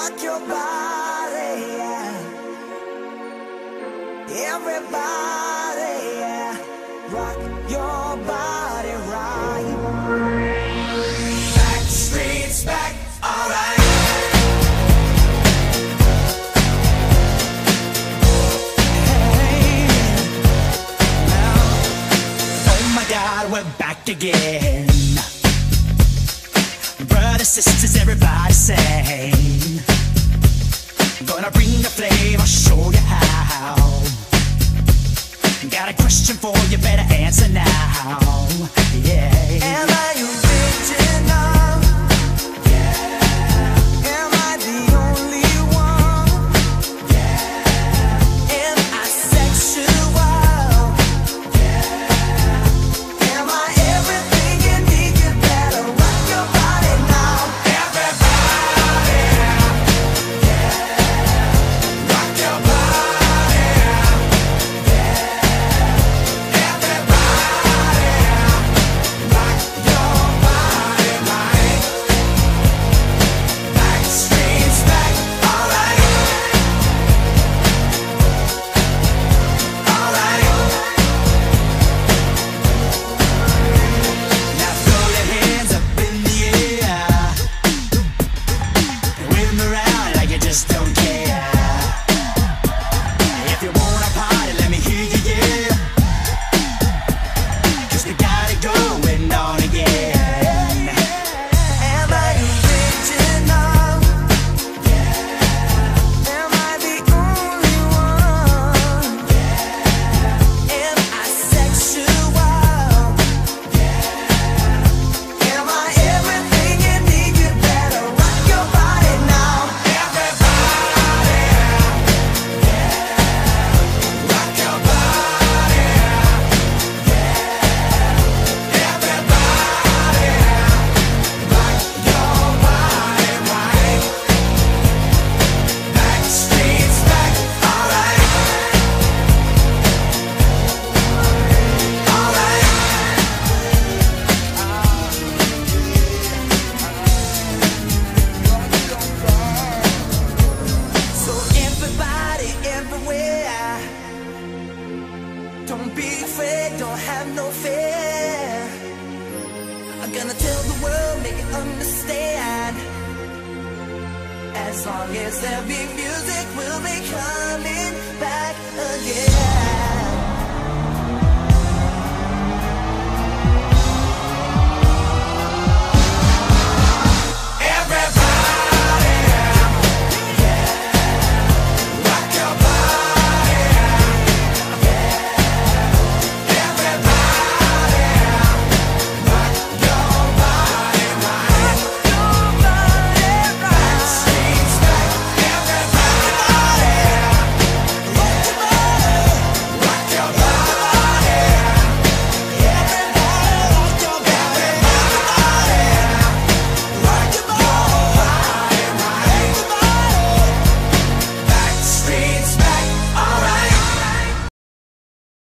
rock your body, yeah. Everybody, yeah. Rock your body right. Backstreet's back, alright. Hey, now, oh my God, we're back again. Brothers, sisters, everybody sing. Gonna bring the flame, I'll show you how. Got a question for you, better answer now. Yeah. Am I original? Yeah. Am I the only one? Yeah. Am I sexual? Yeah. Am I everything you need? You better rock your body now. Everybody, yeah. Rock your body, yeah. Just don't care. If you wanna party, let me hear you, yeah. 'Cause we got it going on again. Am I original? Yeah. Am I the only one? Yeah. Am I sexual? Yeah. Am I everything you need? You better rock your body now. Don't be afraid, don't have no fear. I'm gonna tell the world, make it understand. As long as there be music, we'll be coming back again.